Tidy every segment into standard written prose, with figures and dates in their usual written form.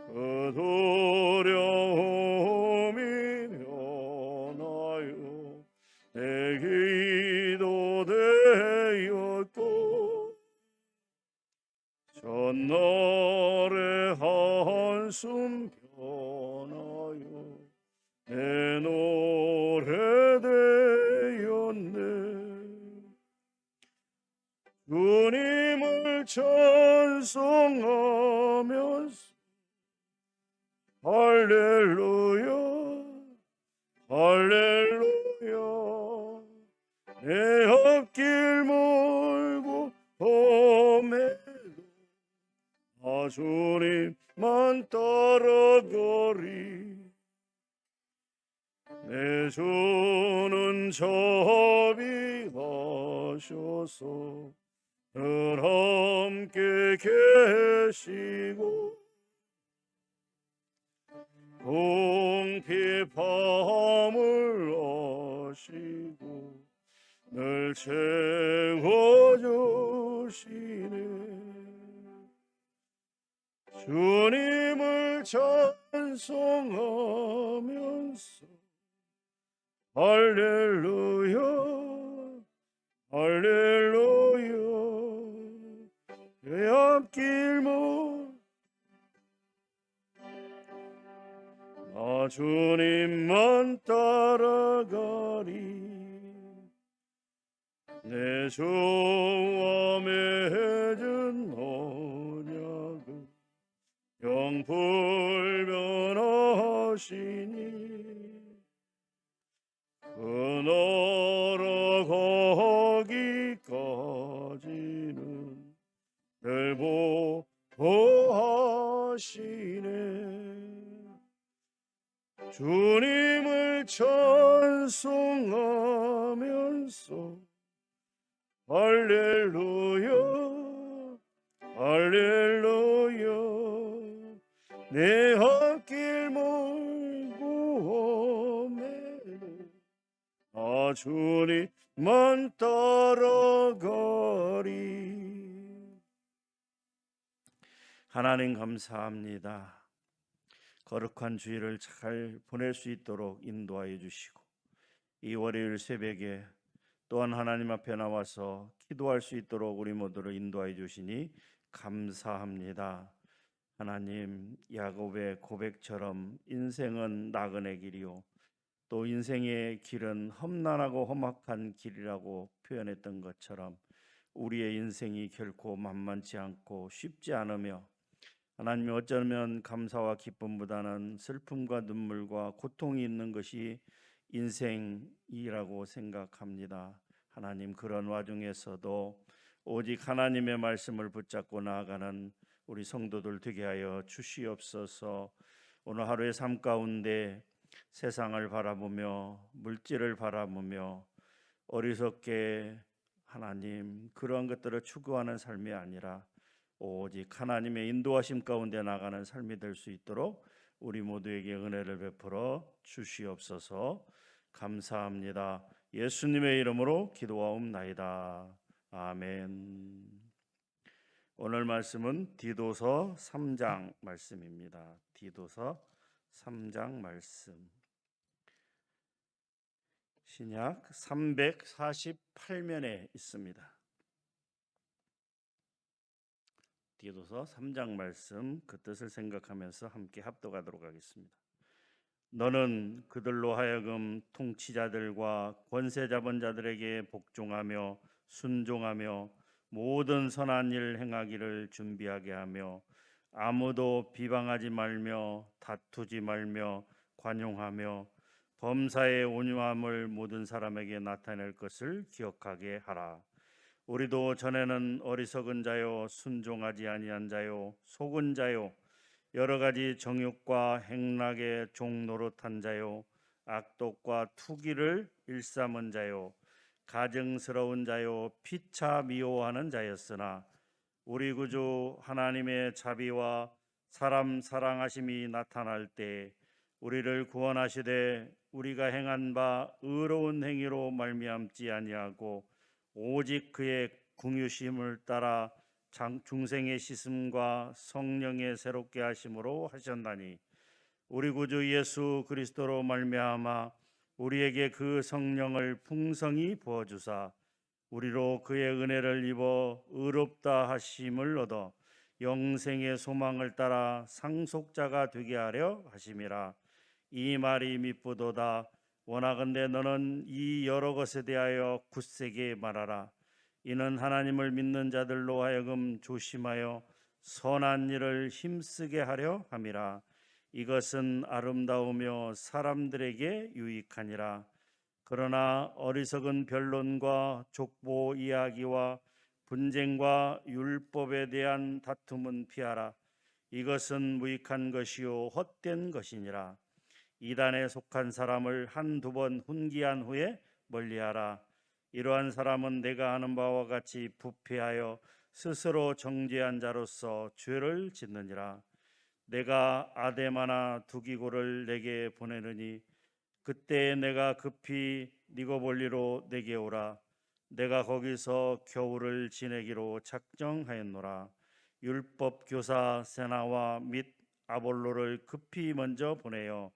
그 두려움이 변하여 내 기도 되었고 전날의 한숨 변하여 내 노래 되었네. 주님을 찬송하면서 할렐루야 할렐루야 내 앞길 멀고 험해도 나 주님만 따라가리. 내 주는 자비하셔서 늘 함께 계시고 궁핍함을 아시고 늘 채워주시네. 주님을 찬송하면서 할렐루야 할렐루야 내 앞길 나 주님만 따라가리. 내 주와 맺은 언약은 영불변하시니 그 나라 가기까지는 늘 보호하시네. 주님을 찬송하면서 할렐루야 할렐루야 내 앞길 멀고 험해도 나 주님만 따라가리. 하나님 감사합니다. 거룩한 주일을 잘 보낼 수 있도록 인도하여 주시고 이 월요일 새벽에 또한 하나님 앞에 나와서 기도할 수 있도록 우리 모두를 인도하여 주시니 감사합니다. 하나님, 야곱의 고백처럼 인생은 나그네 길이요 또 인생의 길은 험난하고 험악한 길이라고 표현했던 것처럼 우리의 인생이 결코 만만치 않고 쉽지 않으며 하나님이 어쩌면 감사와 기쁨보다는 슬픔과 눈물과 고통이 있는 것이 인생이라고 생각합니다. 하나님, 그런 와중에서도 오직 하나님의 말씀을 붙잡고 나아가는 우리 성도들 되게 하여 주시옵소서. 오늘 하루의 삶 가운데 세상을 바라보며 물질을 바라보며 어리석게 하나님 그러한 것들을 추구하는 삶이 아니라 오직 하나님의 인도하심 가운데 나가는 삶이 될 수 있도록 우리 모두에게 은혜를 베풀어 주시옵소서. 감사합니다. 예수님의 이름으로 기도하옵나이다. 아멘. 오늘 말씀은 디도서 3장 말씀입니다. 디도서 3장 말씀. 신약 348면에 있습니다. 디도서 3장 말씀 그 뜻을 생각하면서 함께 합독하도록 하겠습니다. 너는 그들로 하여금 통치자들과 권세 잡은 자들에게 복종하며 순종하며 모든 선한 일 행하기를 준비하게 하며 아무도 비방하지 말며 다투지 말며 관용하며 범사의 온유함을 모든 사람에게 나타낼 것을 기억하게 하라. 우리도 전에는 어리석은 자요 순종하지 아니한 자요 속은 자요 여러 가지 정욕과 행락의 종노릇한 자요 악독과 투기를 일삼은 자요 가증스러운 자요 피차 미워하는 자였으나 우리 구주 하나님의 자비와 사람 사랑하심이 나타날 때 우리를 구원하시되 우리가 행한 바 의로운 행위로 말미암지 아니하고 오직 그의 긍휼심을 따라 중생의 씻음과 성령의 새롭게 하심으로 하셨나니 우리 구주 예수 그리스도로 말미암아 우리에게 그 성령을 풍성히 부어 주사 우리로 그의 은혜를 입어 의롭다 하심을 얻어 영생의 소망을 따라 상속자가 되게 하려 하심이라. 이 말이 미쁘도다. 원하건대 너는 이 여러 것에 대하여 굳세게 말하라. 이는 하나님을 믿는 자들로 하여금 조심하여 선한 일을 힘쓰게 하려 함이라. 이것은 아름다우며 사람들에게 유익하니라. 그러나 어리석은 변론과 족보 이야기와 분쟁과 율법에 대한 다툼은 피하라. 이것은 무익한 것이요 헛된 것이니라. 이단에 속한 사람을 한두 번 훈계한 후에 멀리하라. 이러한 사람은 내가 아는 바와 같이 부패하여 스스로 정죄한 자로서 죄를 짓느니라. 내가 아데마나 두기고를 내게 보내느니 그때 내가 급히 니고볼리로 내게 오라. 내가 거기서 겨울을 지내기로 작정하였노라. 율법 교사 세나와 및 아볼로를 급히 먼저 보내어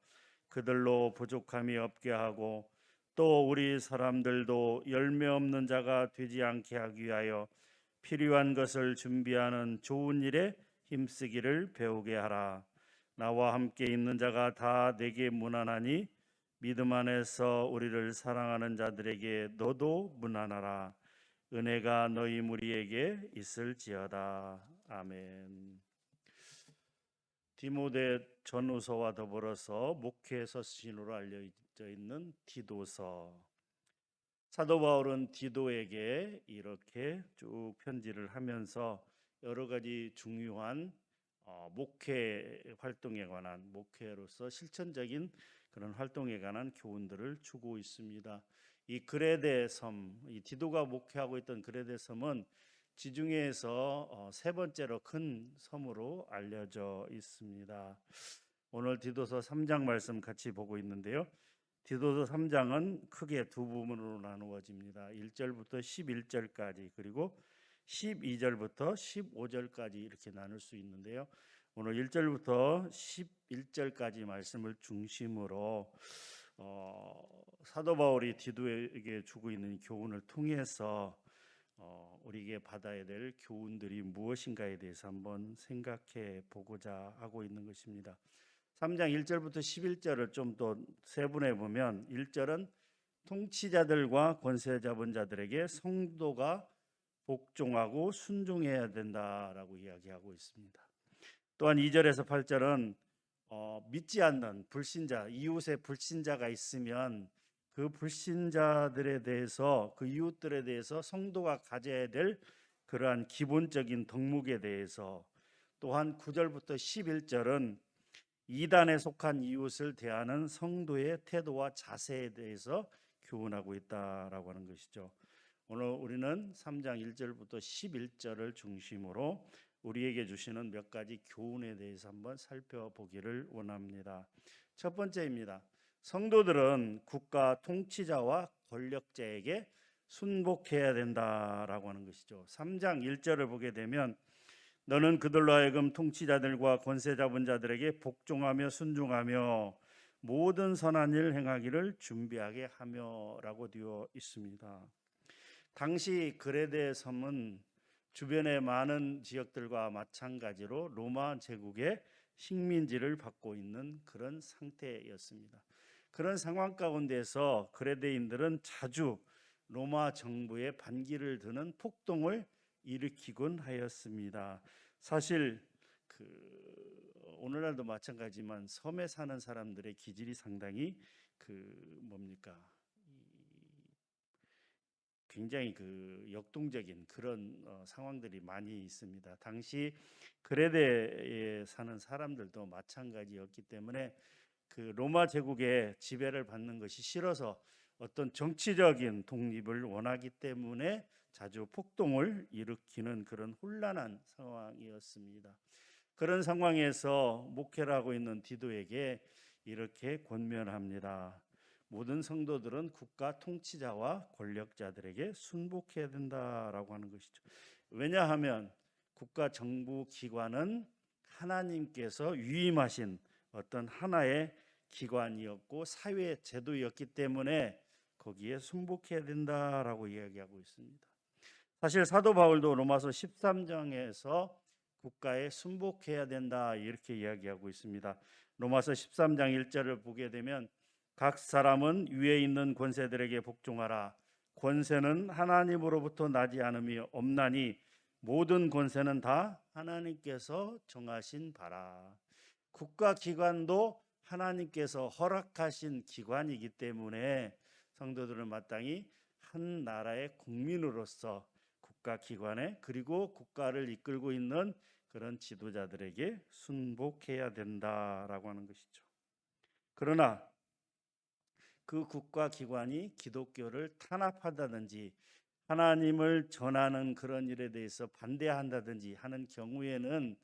그들로 부족함이 없게 하고 또 우리 사람들도 열매 없는 자가 되지 않게 하기 위하여 필요한 것을 준비하는 좋은 일에 힘쓰기를 배우게 하라. 나와 함께 있는 자가 다 내게 무난하니 믿음 안에서 우리를 사랑하는 자들에게 너도 무난하라. 은혜가 너희 무리에게 있을지어다. 아멘. 디모데 전후서와 더불어서 목회 서신으로 알려져 있는 디도서. 사도 바울은 디도에게 이렇게 쭉 편지를 하면서 여러 가지 중요한 목회 활동에 관한, 목회로서 실천적인 그런 활동에 관한 교훈들을 주고 있습니다. 이 그레데 섬, 이 디도가 목회하고 있던 그레데 섬은 지중해에서 세 번째로 큰 섬으로 알려져 있습니다. 오늘 디도서 3장 말씀 같이 보고 있는데요. 디도서 3장은 크게 두 부분으로 나누어집니다. 1절부터 11절까지 그리고 12절부터 15절까지 이렇게 나눌 수 있는데요. 오늘 1절부터 11절까지 말씀을 중심으로 사도 바울이 디도에게 주고 있는 교훈을 통해서 우리에게 받아야 될 교훈들이 무엇인가에 대해서 한번 생각해 보고자 하고 있는 것입니다. 3장 1절부터 11절을 좀 더 세분해 보면 1절은 통치자들과 권세 잡은 자들에게 성도가 복종하고 순종해야 된다라고 이야기하고 있습니다. 또한 2절에서 8절은 믿지 않는 불신자, 이웃의 불신자가 있으면 그 불신자들에 대해서, 그 이웃들에 대해서 성도가 가져야 될 그러한 기본적인 덕목에 대해서, 또한 9절부터 11절은 이단에 속한 이웃을 대하는 성도의 태도와 자세에 대해서 교훈하고 있다라고 하는 것이죠. 오늘 우리는 3장 1절부터 11절을 중심으로 우리에게 주시는 몇 가지 교훈에 대해서 한번 살펴보기를 원합니다. 첫 번째입니다. 성도들은 국가 통치자와 권력자에게 순복해야 된다라고 하는 것이죠. 3장 1절을 보게 되면 너는 그들로 하여금 통치자들과 권세 잡은 자들에게 복종하며 순종하며 모든 선한 일 행하기를 준비하게 하며라고 되어 있습니다. 당시 그레데 섬은 주변의 많은 지역들과 마찬가지로 로마 제국의 식민지를 받고 있는 그런 상태였습니다. 그런 상황 가운데서 그레데인들은 자주 로마 정부의 반기를 드는 폭동을 일으키곤 하였습니다. 사실 오늘날도 마찬가지지만 섬에 사는 사람들의 기질이 상당히 굉장히 역동적인 그런 상황들이 많이 있습니다. 당시 그레데에 사는 사람들도 마찬가지였기 때문에 그 로마 제국의 지배를 받는 것이 싫어서 어떤 정치적인 독립을 원하기 때문에 자주 폭동을 일으키는 그런 혼란한 상황이었습니다. 그런 상황에서 목회를 하고 있는 디도에게 이렇게 권면합니다. 모든 성도들은 국가 통치자와 권력자들에게 순복해야 된다라고 하는 것이죠. 왜냐하면 국가 정부 기관은 하나님께서 위임하신 어떤 하나의 기관이었고 사회 제도였기 때문에 거기에 순복해야 된다라고 이야기하고 있습니다. 사실 사도 바울도 로마서 13장에서 국가에 순복해야 된다 이렇게 이야기하고 있습니다. 로마서 13장 1절을 보게 되면 각 사람은 위에 있는 권세들에게 복종하라. 권세는 하나님으로부터 나지 않음이 없나니 모든 권세는 다 하나님께서 정하신 바라. 국가 기관도 하나님께서 허락하신 기관이기 때문에 성도들은 마땅히 한 나라의 국민으로서 국가 기관에 그리고 국가를 이끌고 있는 그런 지도자들에게 순복해야 된다라고 하는 것이죠. 그러나 그 국가 기관이 기독교를 탄압한다든지 하나님을 전하는 그런 일에 대해서 반대한다든지 하는 경우에는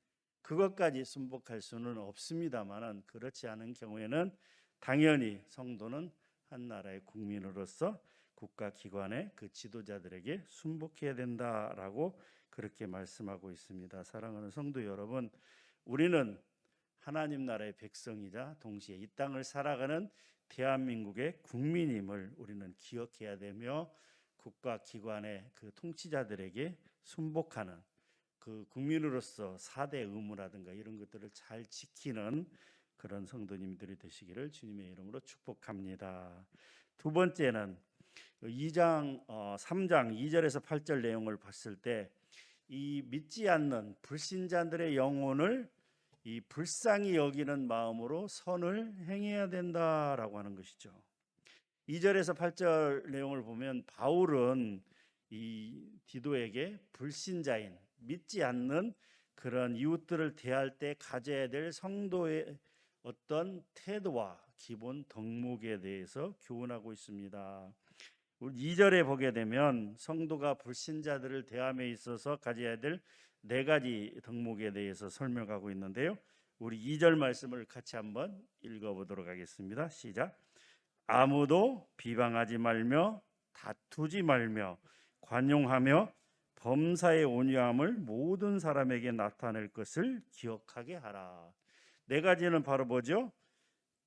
그것까지 순복할 수는 없습니다만은 그렇지 않은 경우에는 당연히 성도는 한 나라의 국민으로서 국가 기관의 그 지도자들에게 순복해야 된다라고 그렇게 말씀하고 있습니다. 사랑하는 성도 여러분, 우리는 하나님 나라의 백성이자 동시에 이 땅을 살아가는 대한민국의 국민임을 우리는 기억해야 되며 국가 기관의 그 통치자들에게 순복하는 그 국민으로서 4대 의무라든가 이런 것들을 잘 지키는 그런 성도님들이 되시기를 주님의 이름으로 축복합니다. 두 번째는 3장 2절에서 8절 내용을 봤을 때 이 믿지 않는 불신자들의 영혼을 이 불쌍히 여기는 마음으로 선을 행해야 된다라고 하는 것이죠. 2절에서 8절 내용을 보면 바울은 이 디도에게 불신자인 믿지 않는 그런 이웃들을 대할 때 가져야 될 성도의 어떤 태도와 기본 덕목에 대해서 교훈하고 있습니다. 2절에 보게 되면 성도가 불신자들을 대함에 있어서 가져야 될 4가지 덕목에 대해서 설명하고 있는데요. 우리 2절 말씀을 같이 한번 읽어보도록 하겠습니다. 시작. 아무도 비방하지 말며 다투지 말며 관용하며 범사의 온유함을 모든 사람에게 나타낼 것을 기억하게 하라. 4가지는 바로 뭐죠?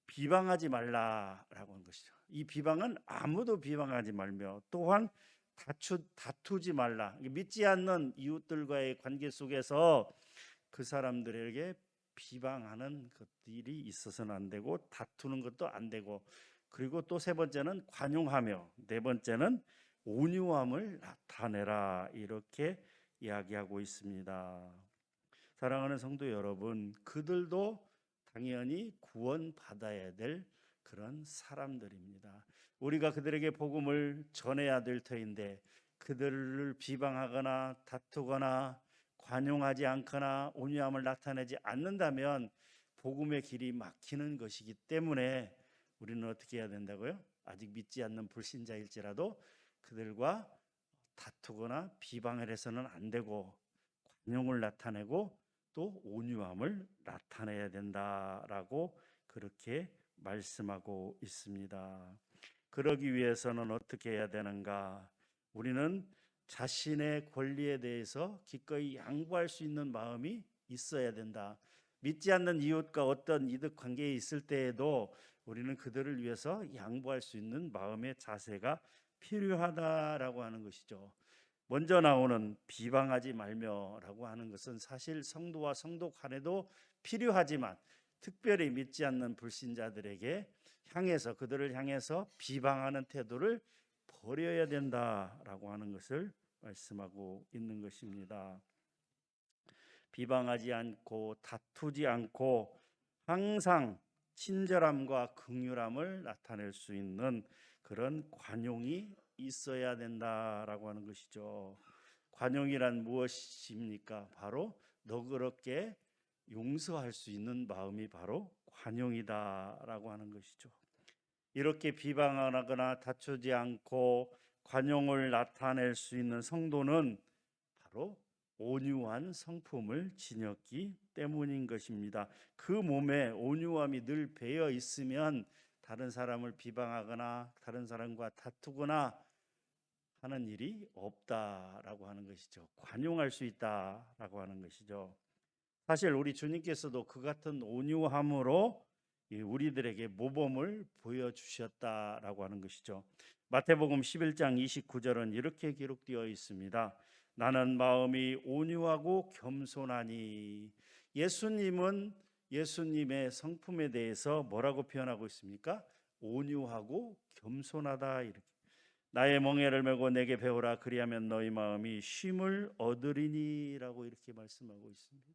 비방하지 말라라고 하는 것이죠. 이 비방은 아무도 비방하지 말며 또한 다투지 말라. 믿지 않는 이웃들과의 관계 속에서 그 사람들에게 비방하는 것들이 있어서는 안 되고 다투는 것도 안 되고 그리고 또 3번째는 관용하며 4번째는 온유함을 나타내라 이렇게 이야기하고 있습니다. 사랑하는 성도 여러분, 그들도 당연히 구원받아야 될 그런 사람들입니다. 우리가 그들에게 복음을 전해야 될 터인데 그들을 비방하거나 다투거나 관용하지 않거나 온유함을 나타내지 않는다면 복음의 길이 막히는 것이기 때문에 우리는 어떻게 해야 된다고요? 아직 믿지 않는 불신자일지라도 그들과 다투거나 비방을 해서는 안 되고 관용을 나타내고 또 온유함을 나타내야 된다라고 그렇게 말씀하고 있습니다. 그러기 위해서는 어떻게 해야 되는가? 우리는 자신의 권리에 대해서 기꺼이 양보할 수 있는 마음이 있어야 된다. 믿지 않는 이웃과 어떤 이득 관계에 있을 때에도 우리는 그들을 위해서 양보할 수 있는 마음의 자세가 필요하다라고 하는 것이죠. 먼저 나오는 비방하지 말며라고 하는 것은 사실 성도와 성도 간에도 필요하지만 특별히 믿지 않는 불신자들에게 향해서 그들을 향해서 비방하는 태도를 버려야 된다라고 하는 것을 말씀하고 있는 것입니다. 비방하지 않고 다투지 않고 항상 친절함과 긍휼함을 나타낼 수 있는 그런 관용이 있어야 된다라고 하는 것이죠. 관용이란 무엇입니까? 바로 너그럽게 용서할 수 있는 마음이 바로 관용이다라고 하는 것이죠. 이렇게 비방하거나 다투지 않고 관용을 나타낼 수 있는 성도는 바로 온유한 성품을 지녔기 때문인 것입니다. 그 몸에 온유함이 늘 배어 있으면 다른 사람을 비방하거나 다른 사람과 다투거나 하는 일이 없다라고 하는 것이죠. 관용할 수 있다라고 하는 것이죠. 사실 우리 주님께서도 그 같은 온유함으로 우리들에게 모범을 보여주셨다라고 하는 것이죠. 마태복음 11장 29절은 이렇게 기록되어 있습니다. 나는 마음이 온유하고 겸손하니. 예수님은 예수님의 성품에 대해서 뭐라고 표현하고 있습니까? 온유하고 겸손하다. 이렇게. 나의 멍에를 메고 내게 배우라, 그리하면 너희 마음이 쉼을 얻으리니라고 이렇게 말씀하고 있습니다.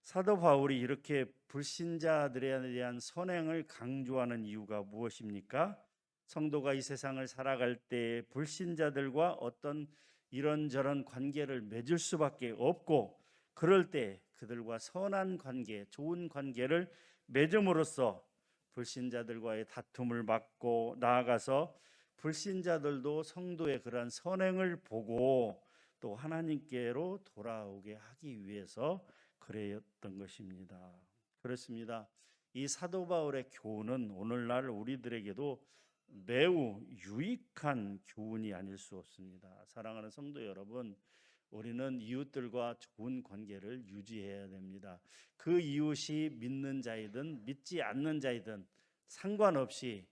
사도 바울이 이렇게 불신자들에 대한 선행을 강조하는 이유가 무엇입니까? 성도가 이 세상을 살아갈 때 불신자들과 어떤 이런저런 관계를 맺을 수밖에 없고, 그럴 때 그들과 선한 관계, 좋은 관계를 맺음으로써 불신자들과의 다툼을 막고, 나아가서 불신자들도 성도의 그러한 선행을 보고 또 하나님께로 돌아오게 하기 위해서 그랬던 것입니다. 그렇습니다. 이 사도 바울의 교훈은 오늘날 우리들에게도 매우 유익한 교훈이 아닐 수 없습니다. 사랑하는 성도 여러분, 우리는 이웃들과 좋은 관계를 유지해야 됩니다. 그 이웃이 믿는 자이든 믿지 않는 자이든 상관없이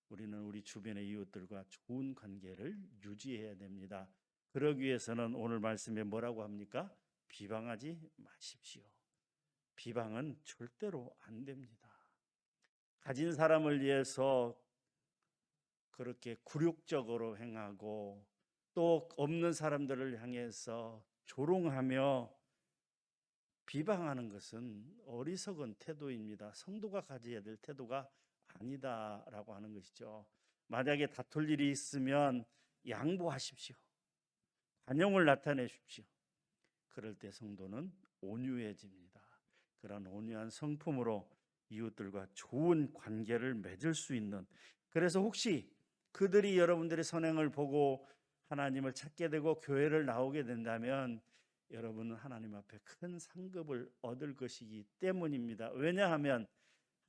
우리는 우리 주변의 이웃들과 좋은 관계를 유지해야 됩니다. 그러기 위해서는 오늘 말씀에 뭐라고 합니까? 비방하지 마십시오. 비방은 절대로 안 됩니다. 가진 사람을 위해서 그렇게 굴욕적으로 행하고 또 없는 사람들을 향해서 조롱하며 비방하는 것은 어리석은 태도입니다. 성도가 가져야 될 태도가 아니다라고 하는 것이죠. 만약에 다툴 일이 있으면 양보하십시오. 관용을 나타내십시오. 그럴 때 성도는 온유해집니다. 그런 온유한 성품으로 이웃들과 좋은 관계를 맺을 수 있는, 그래서 혹시 그들이 여러분들의 선행을 보고 하나님을 찾게 되고 교회를 나오게 된다면 여러분은 하나님 앞에 큰 상급을 얻을 것이기 때문입니다. 왜냐하면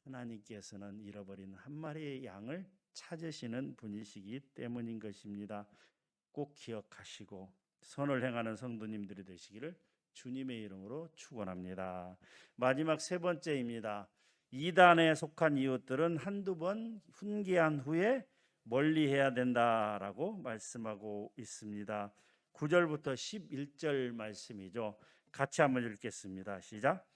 하나님께서는 잃어버린 한 마리의 양을 찾으시는 분이시기 때문인 것입니다. 꼭 기억하시고 선을 행하는 성도님들이 되시기를 주님의 이름으로 축원합니다. 마지막 세 번째입니다. 이단에 속한 이웃들은 한두 번 훈계한 후에 멀리해야 된다라고 말씀하고 있습니다. 9절부터 11절 말씀이죠. 같이 한번 읽겠습니다. 시작.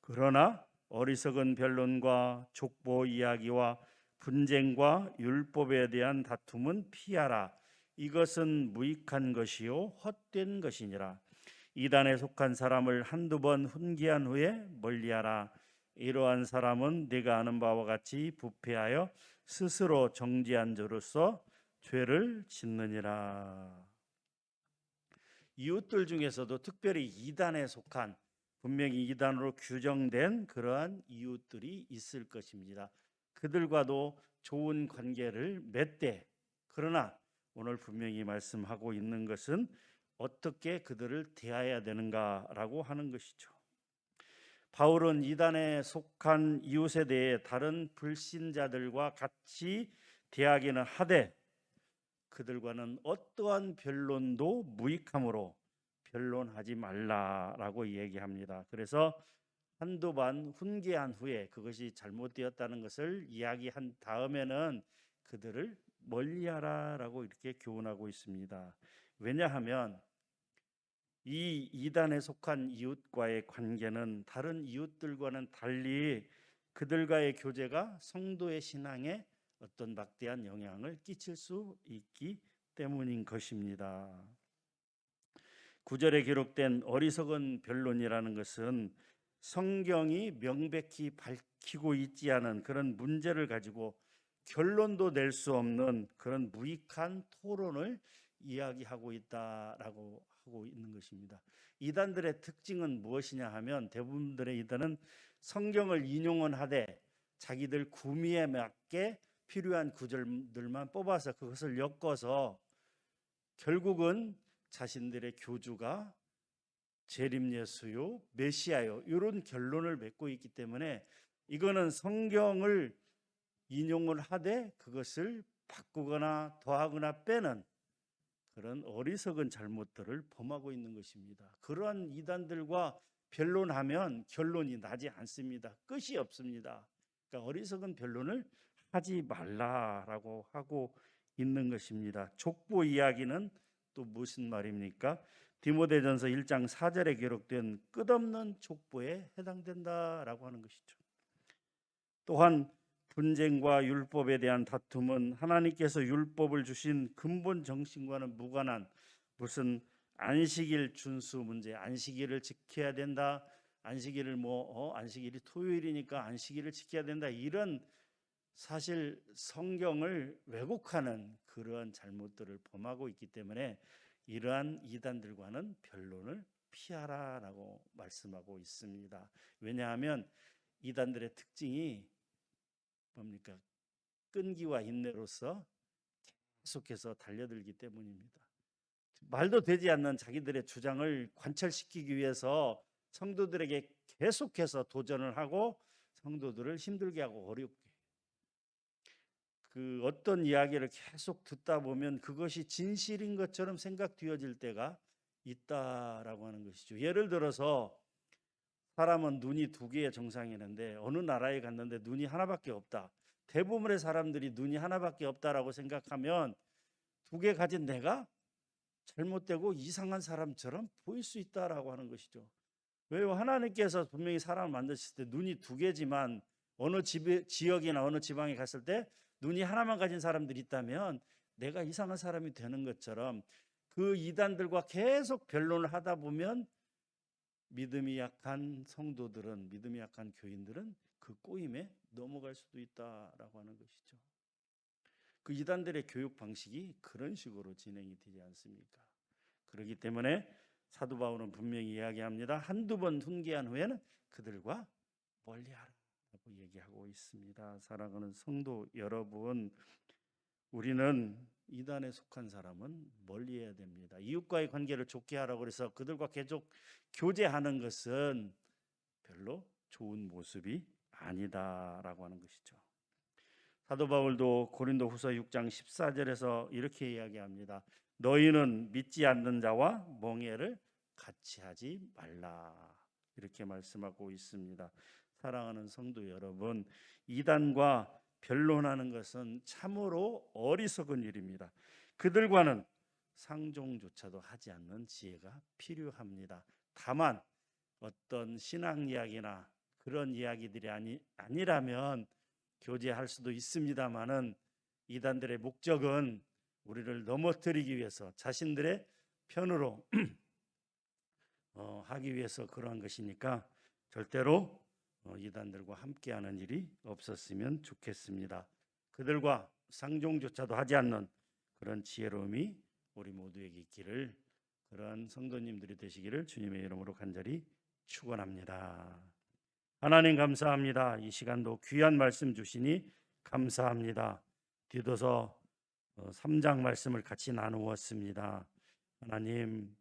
그러나 어리석은 변론과 족보 이야기와 분쟁과 율법에 대한 다툼은 피하라. 이것은 무익한 것이요 헛된 것이니라. 이단에 속한 사람을 한두 번 훈계한 후에 멀리하라. 이러한 사람은 네가 아는 바와 같이 부패하여 스스로 정죄한 자로서 죄를 짓느니라. 이웃들 중에서도 특별히 이단에 속한, 분명히 이단으로 규정된 그러한 이웃들이 있을 것입니다. 그들과도 좋은 관계를 맺되, 그러나 오늘 분명히 말씀하고 있는 것은 어떻게 그들을 대해야 되는가라고 하는 것이죠. 바울은 이단에 속한 이웃에 대해 다른 불신자들과 같이 대하기는 하되 그들과는 어떠한 변론도 무익함으로 변론하지 말라라고 얘기합니다. 그래서 한두 번 훈계한 후에 그것이 잘못되었다는 것을 이야기한 다음에는 그들을 멀리하라라고 이렇게 교훈하고 있습니다. 왜냐하면 이 이단에 속한 이웃과의 관계는 다른 이웃들과는 달리 그들과의 교제가 성도의 신앙에 어떤 막대한 영향을 끼칠 수 있기 때문인 것입니다. 9절에 기록된 어리석은 변론이라는 것은 성경이 명백히 밝히고 있지 않은 그런 문제를 가지고 결론도 낼 수 없는 그런 무익한 토론을 이야기하고 있다라고 하고 있는 것입니다. 이단들의 특징은 무엇이냐 하면 대부분들의 이단은 성경을 인용은 하되 자기들 구미에 맞게 필요한 구절들만 뽑아서 그것을 엮어서 결국은 자신들의 교주가 재림 예수요 메시아요 이런 결론을 맺고 있기 때문에 이거는 성경을 인용을 하되 그것을 바꾸거나 더하거나 빼는 그런 어리석은 잘못들을 범하고 있는 것입니다. 그러한 이단들과 변론하면 결론이 나지 않습니다. 끝이 없습니다. 그러니까 어리석은 변론을 하지 말라라고 하고 있는 것입니다. 족보 이야기는 또 무슨 말입니까? 디모데전서 1장 4절에 기록된 끝없는 족보에 해당된다라고 하는 것이죠. 또한 분쟁과 율법에 대한 다툼은 하나님께서 율법을 주신 근본 정신과는 무관한 무슨 안식일 준수 문제, 안식일을 지켜야 된다. 안식일을 안식일이 토요일이니까 안식일을 지켜야 된다. 이런 사실 성경을 왜곡하는 그러한 잘못들을 범하고 있기 때문에 이러한 이단들과는 변론을 피하라라고 말씀하고 있습니다. 왜냐하면 이단들의 특징이 뭡니까? 끈기와 인내로서 계속해서 달려들기 때문입니다. 말도 되지 않는 자기들의 주장을 관철시키기 위해서 성도들에게 계속해서 도전을 하고 성도들을 힘들게 하고 어렵게 그 어떤 이야기를 계속 듣다 보면 그것이 진실인 것처럼 생각되어질 때가 있다라고 하는 것이죠. 예를 들어서 사람은 눈이 두 개의 정상이는데 어느 나라에 갔는데 눈이 하나밖에 없다. 대부분의 사람들이 눈이 하나밖에 없다라고 생각하면 두 개 가진 내가 잘못되고 이상한 사람처럼 보일 수 있다라고 하는 것이죠. 왜요? 하나님께서 분명히 사람을 만드셨을 때 눈이 두 개지만 어느 지역이나 어느 지방에 갔을 때 눈이 하나만 가진 사람들이 있다면 내가 이상한 사람이 되는 것처럼 그 이단들과 계속 변론을 하다 보면 믿음이 약한 성도들은, 믿음이 약한 교인들은 그 꼬임에 넘어갈 수도 있다라고 하는 것이죠. 그 이단들의 교육 방식이 그런 식으로 진행이 되지 않습니까? 그렇기 때문에 사도 바울은 분명히 이야기합니다. 한두 번 훈계한 후에는 그들과 멀리하라고 얘기하고 있습니다. 사랑하는 성도 여러분, 우리는 이단에 속한 사람은 멀리해야 됩니다. 이웃과의 관계를 좋게 하라고 그래서 그들과 계속 교제하는 것은 별로 좋은 모습이 아니다라고 하는 것이죠. 사도 바울도 고린도후서 6장 14절에서 이렇게 이야기합니다. 너희는 믿지 않는 자와 멍에를 같이 하지 말라. 이렇게 말씀하고 있습니다. 사랑하는 성도 여러분, 이단과 변론하는 것은 참으로 어리석은 일입니다. 그들과는 상종조차도 하지 않는 지혜가 필요합니다. 다만 어떤 신앙 이야기나 그런 이야기들이 아니라면 교제할 수도 있습니다만은 이단들의 목적은 우리를 넘어뜨리기 위해서 자신들의 편으로 하기 위해서 그러한 것이니까 절대로 이단들과 함께하는 일이 없었으면 좋겠습니다. 그들과 상종조차도 하지 않는 그런 지혜로움이 우리 모두에게 있기를, 그러한 성도님들이 되시기를 주님의 이름으로 간절히 축원합니다. 하나님 감사합니다. 이 시간도 귀한 말씀 주시니 감사합니다. 디도서 3장 말씀을 같이 나누었습니다. 하나님,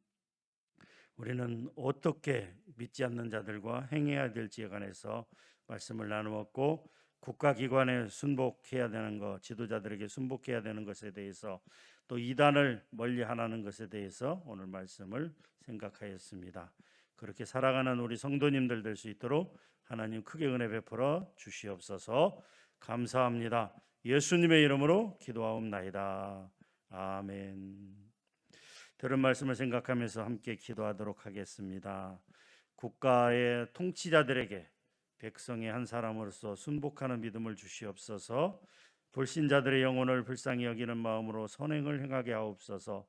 우리는 어떻게 믿지 않는 자들과 행해야 될지에 관해서 말씀을 나누었고, 국가기관에 순복해야 되는 것, 지도자들에게 순복해야 되는 것에 대해서, 또 이단을 멀리하라는 것에 대해서 오늘 말씀을 생각하였습니다. 그렇게 살아가는 우리 성도님들 될 수 있도록 하나님 크게 은혜 베풀어 주시옵소서. 감사합니다. 예수님의 이름으로 기도하옵나이다. 아멘. 들은 말씀을 생각하면서 함께 기도하도록 하겠습니다. 국가의 통치자들에게 백성의 한 사람으로서 순복하는 믿음을 주시옵소서. 불신자들의 영혼을 불쌍히 여기는 마음으로 선행을 행하게 하옵소서.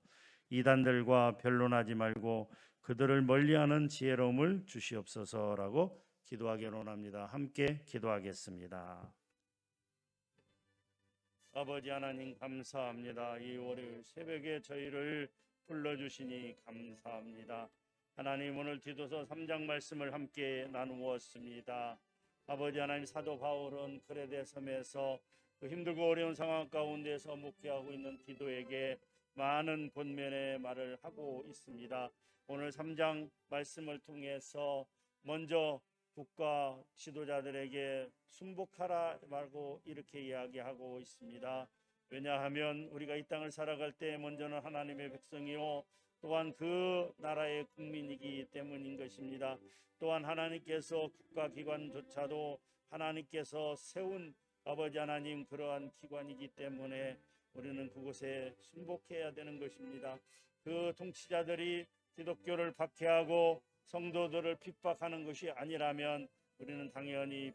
이단들과 변론하지 말고 그들을 멀리하는 지혜로움을 주시옵소서라고 기도하기 원합니다. 함께 기도하겠습니다. 아버지 하나님 감사합니다. 이 월요일 새벽에 저희를 불러주시니 감사합니다. 하나님, 오늘 디도서 3장 말씀을 함께 나누었습니다. 아버지 하나님, 사도 바울은 그레데 섬에서 그 힘들고 어려운 상황 가운데서 목회하고 있는 디도에게 많은 권면의 말을 하고 있습니다. 오늘 3장 말씀을 통해서 먼저 국가 지도자들에게 순복하라 말고 이렇게 이야기하고 있습니다. 왜냐하면 우리가 이 땅을 살아갈 때 먼저는 하나님의 백성이요 또한 그 나라의 국민이기 때문인 것입니다. 또한 하나님께서 국가기관조차도 하나님께서 세운 아버지 하나님 그러한 기관이기 때문에 우리는 그곳에 순복해야 되는 것입니다. 그 통치자들이 기독교를 박해하고 성도들을 핍박하는 것이 아니라면 우리는 당연히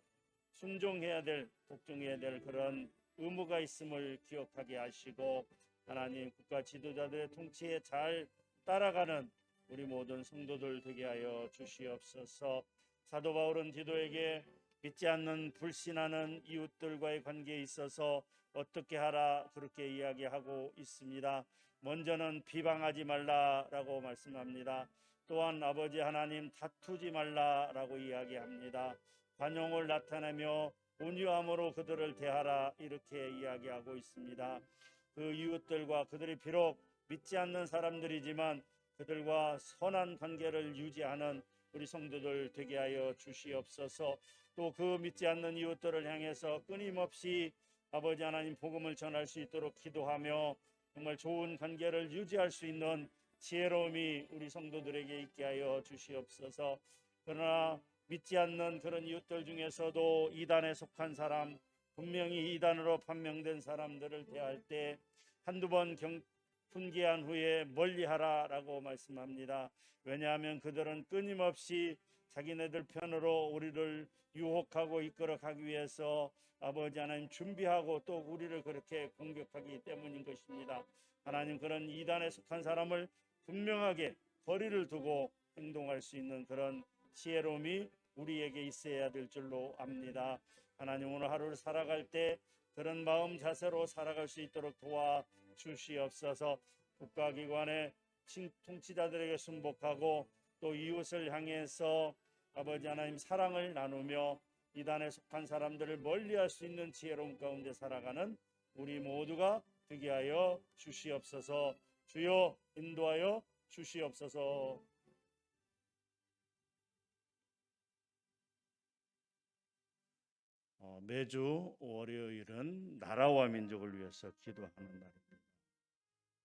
순종해야 될, 복종해야 될 그런 의무가 있음을 기억하게 하시고 하나님 국가 지도자들의 통치에 잘 따라가는 우리 모든 성도들 되게 하여 주시옵소서. 사도 바울은 디도에게 믿지 않는 불신하는 이웃들과의 관계에 있어서 어떻게 하라 그렇게 이야기하고 있습니다. 먼저는 비방하지 말라라고 말씀합니다. 또한 아버지 하나님 다투지 말라라고 이야기합니다. 관용을 나타내며 온유함으로 그들을 대하라 이렇게 이야기하고 있습니다. 그 이웃들과 그들이 비록 믿지 않는 사람들이지만 그들과 선한 관계를 유지하는 우리 성도들 되게 하여 주시옵소서. 또 그 믿지 않는 이웃들을 향해서 끊임없이 아버지 하나님 복음을 전할 수 있도록 기도하며 정말 좋은 관계를 유지할 수 있는 지혜로움이 우리 성도들에게 있게 하여 주시옵소서. 그러나 믿지 않는 그런 이웃들 중에서도 이단에 속한 사람, 분명히 이단으로 판명된 사람들을 대할 때 한두 번 훈계한 후에 멀리하라라고 말씀합니다. 왜냐하면 그들은 끊임없이 자기네들 편으로 우리를 유혹하고 이끌어가기 위해서 아버지 하나님 준비하고 또 우리를 그렇게 공격하기 때문인 것입니다. 하나님 그런 이단에 속한 사람을 분명하게 거리를 두고 행동할 수 있는 그런 지혜로움이 우리에게 있어야 될 줄로 압니다. 하나님 오늘 하루를 살아갈 때 그런 마음 자세로 살아갈 수 있도록 도와주시옵소서. 국가기관의 통치자들에게 순복하고 또 이웃을 향해서 아버지 하나님 사랑을 나누며 이단에 속한 사람들을 멀리할 수 있는 지혜로운 가운데 살아가는 우리 모두가 되게 하여 주시옵소서. 주여 인도하여 주시옵소서. 매주 월요일은 나라와 민족을 위해서 기도하는 날입니다.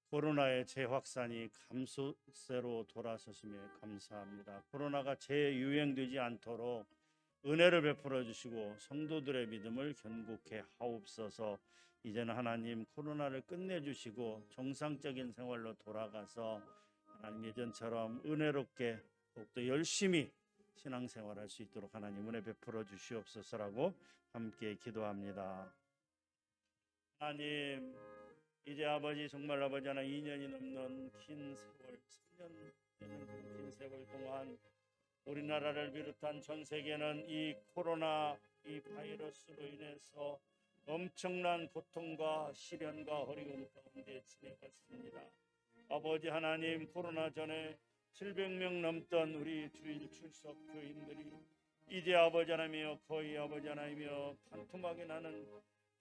코로나의 재확산이 감소세로 돌아섰음에 감사합니다. 코로나가 재유행되지 않도록 은혜를 베풀어 주시고 성도들의 믿음을 견고케 하옵소서. 이제는 하나님 코로나를 끝내주시고 정상적인 생활로 돌아가서 하나님 예전처럼 은혜롭게 더욱더 열심히 신앙생활할 수 있도록 하나님 은혜 베풀어 주시옵소서라고 함께 기도합니다. 하나님 이제 아버지 정말 아버지 하나 2년이 넘는 긴 세월 3년 되는 그런 긴 세월 동안 우리나라를 비롯한 전 세계는 이 코로나 이 바이러스로 인해서 엄청난 고통과 시련과 어려움 가운데 지내갔습니다. 아버지 하나님 코로나 전에 700명 넘던 우리 주일 출석 교인들이 이제 아버지 하나님이여 거의 아버지 하나님이여 반토막이 나는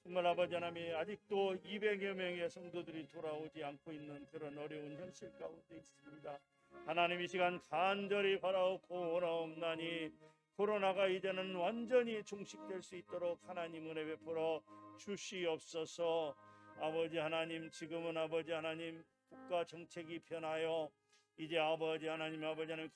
정말 아버지 하나님이 아직도 200여 명의 성도들이 돌아오지 않고 있는 그런 어려운 현실 가운데 있습니다. 하나님 이 시간 간절히 바라옵고 원하옵나니 코로나가 이제는 완전히 종식될 수 있도록 하나님 은혜 베풀어 주시옵소서. 아버지 하나님 지금은 아버지 하나님 국가 정책이 변하여 이제 아버지 하나님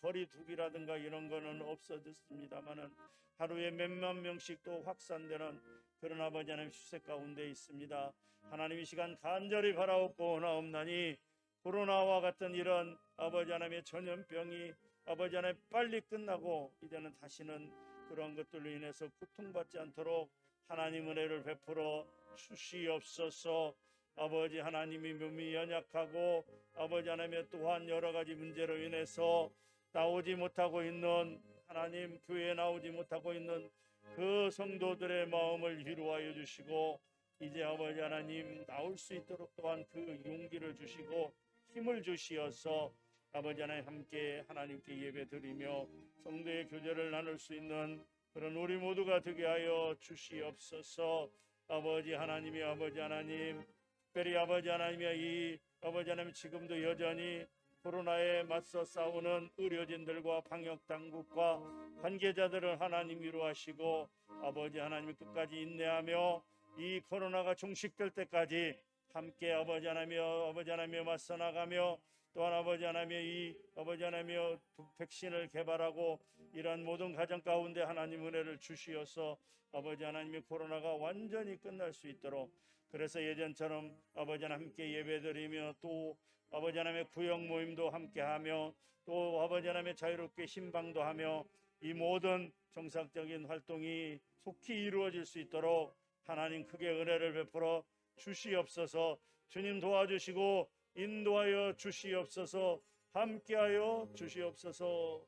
거리 두기라든가 이런 거는 없어졌습니다마는 하루에 몇만 명씩 또 확산되는 그런 아버지 하나님 추세 가운데 있습니다. 하나님 이 시간 간절히 바라옵고 원하옵나니 코로나와 같은 이런 아버지 하나님의 전염병이 아버지 하나님 빨리 끝나고 이제는 다시는 그런 것들로 인해서 고통받지 않도록 하나님 은혜를 베풀어 주시옵소서. 아버지 하나님이 몸이 연약하고 아버지 하나님의 또한 여러 가지 문제로 인해서 나오지 못하고 있는 하나님 교회에 나오지 못하고 있는 그 성도들의 마음을 위로하여 주시고 이제 아버지 하나님 나올 수 있도록 또한 그 용기를 주시고 힘을 주시어서 아버지 하나님 함께 하나님께 예배드리며 성도의 교제를 나눌 수 있는 그런 우리 모두가 되게 하여 주시옵소서. 아버지 하나님이 아버지 하나님 특별히 아버지 하나님이 이 아버지 하나님 지금도 여전히 코로나에 맞서 싸우는 의료진들과 방역당국과 관계자들을 하나님 위로하시고 아버지 하나님이 끝까지 인내하며 이 코로나가 종식될 때까지 함께 아버지 하나님여 맞서 나가며 또한 아버지 하나님여 이 아버지 하나님여 백신을 개발하고 이러한 모든 가정 가운데 하나님 은혜를 주시어서 아버지 하나님의 코로나가 완전히 끝날 수 있도록, 그래서 예전처럼 아버지 하나님 함께 예배드리며 또 아버지 하나님의 구역 모임도 함께하며 또 아버지 하나님의 자유롭게 신방도 하며 이 모든 정상적인 활동이 속히 이루어질 수 있도록 하나님 크게 은혜를 베풀어 주시옵소서. 주님 도와주시고 인도하여 주시옵소서. 함께하여 주시옵소서.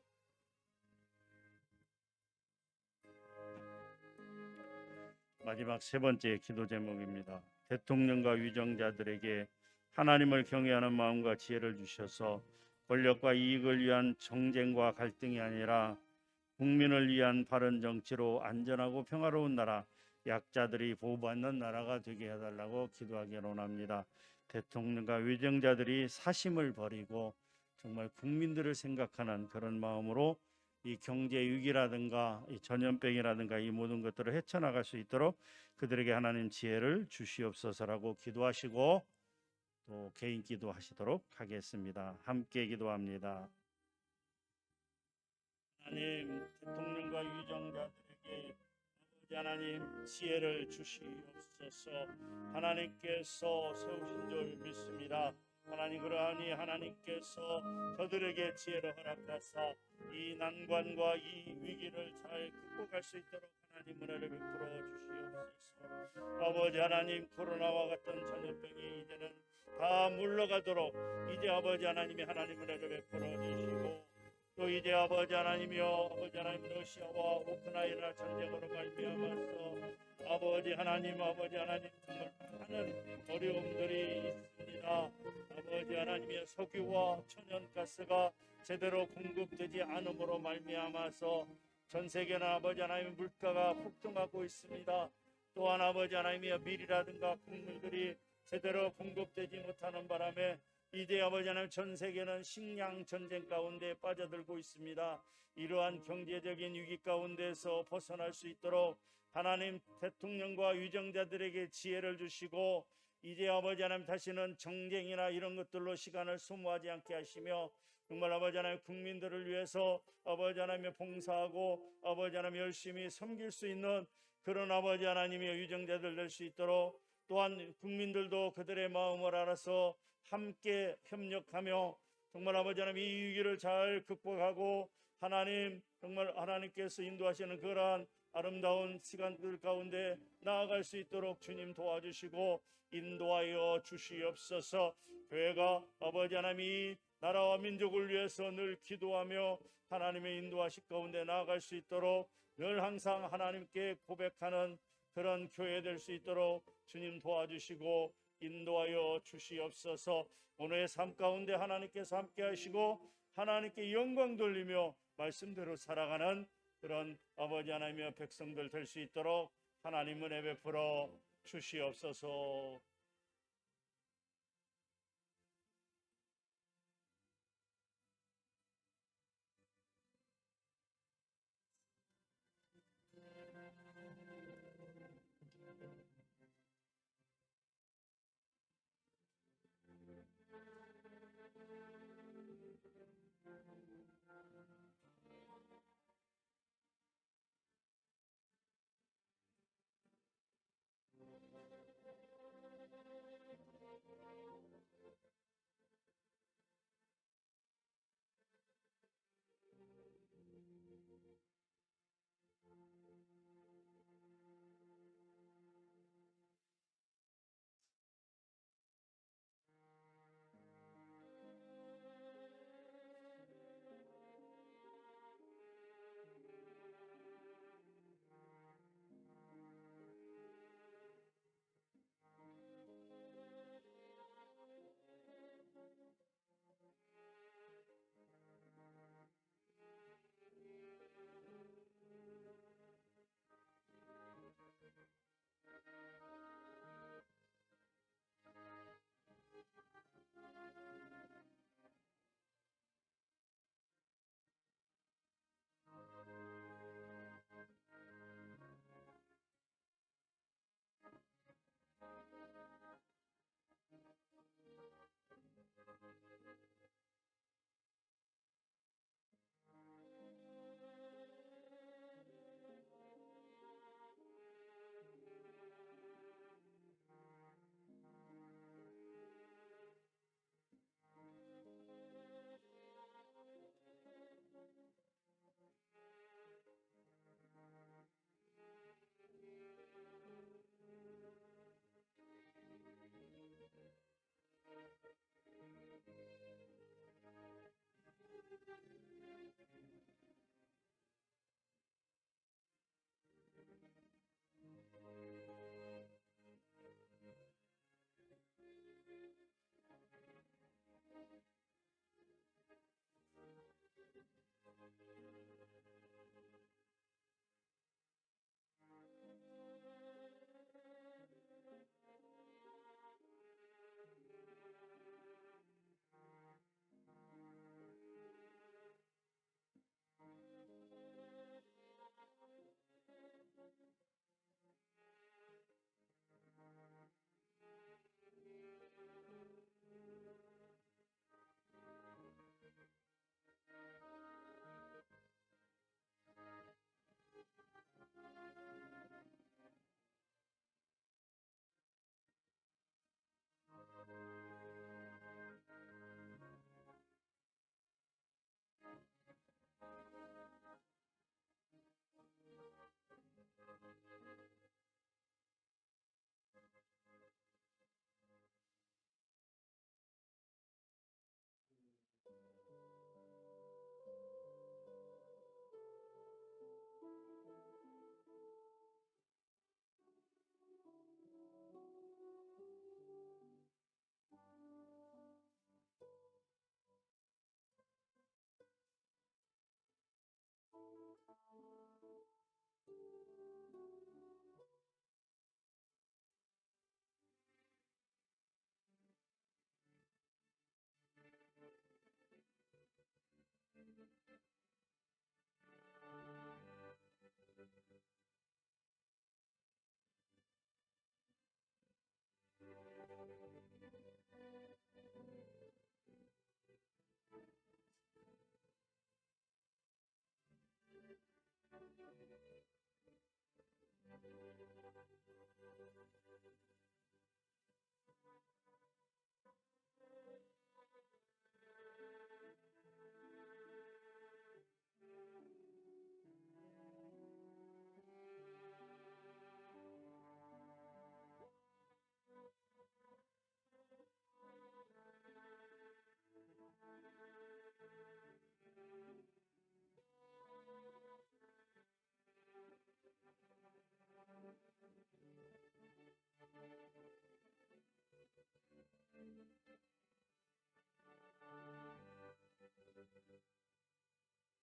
마지막 세 번째 기도 제목입니다. 대통령과 위정자들에게 하나님을 경외하는 마음과 지혜를 주셔서 권력과 이익을 위한 정쟁과 갈등이 아니라 국민을 위한 바른 정치로 안전하고 평화로운 나라, 약자들이 보호받는 나라가 되게 해달라고 기도하기를 원합니다. 대통령과 위정자들이 사심을 버리고 정말 국민들을 생각하는 그런 마음으로 이 경제 위기라든가 이 전염병이라든가 이 모든 것들을 헤쳐나갈 수 있도록 그들에게 하나님 지혜를 주시옵소서라고 기도하시고 또 개인 기도하시도록 하겠습니다. 함께 기도합니다. 하나님, 대통령과 위정자들에게 아버지 하나님 지혜를 주시옵소서. 하나님께서 세우신 줄 믿습니다. 하나님, 그러하니 하나님께서 저들에게 지혜를 허락하사 이 난관과 이 위기를 잘 극복할 수 있도록 하나님 은혜를 베풀어 주시옵소서. 아버지 하나님, 코로나와 같은 전염병이 이제는 다 물러가도록 이제 아버지 하나님이 하나님 은혜를 베풀어 주시고 또 이제 아버지 하나님이여 아버지 하나님 러시아와 우크라이나 전쟁으로 말미암아서 아버지 하나님 정말 많은 어려움들이 있습니다. 아버지 하나님이여 석유와 천연가스가 제대로 공급되지 않음으로 말미암아서 전 세계나 아버지 하나님 물가가 폭등하고 있습니다. 또한 아버지 하나님이여 밀이라든가 곡물들이 제대로 공급되지 못하는 바람에 이제 아버지 하나님 전 세계는 식량 전쟁 가운데 빠져들고 있습니다. 이러한 경제적인 위기 가운데서 벗어날 수 있도록 하나님 대통령과 위정자들에게 지혜를 주시고 이제 아버지 하나님 다시는 정쟁이나 이런 것들로 시간을 소모하지 않게 하시며 정말 아버지 하나님 국민들을 위해서 아버지 하나님의 봉사하고 아버지 하나님 열심히 섬길 수 있는 그런 아버지 하나님의 위정자들 될 수 있도록 또한 국민들도 그들의 마음을 알아서 함께 협력하며 정말 아버지 하나님 이 위기를 잘 극복하고 하나님 정말 하나님께서 인도하시는 그러한 아름다운 시간들 가운데 나아갈 수 있도록 주님 도와주시고 인도하여 주시옵소서. 교회가 아버지 하나님이 나라와 민족을 위해서 늘 기도하며 하나님의 인도하실 가운데 나아갈 수 있도록 늘 항상 하나님께 고백하는 그런 교회 될 수 있도록 주님 도와주시고 인도하여 주시옵소서. 오늘의 삶 가운데 하나님께서 함께 하시고 하나님께 영광 돌리며 말씀대로 살아가는 그런 아버지 하나님의 백성들 될 수 있도록 하나님 은혜 베풀어 주시옵소서.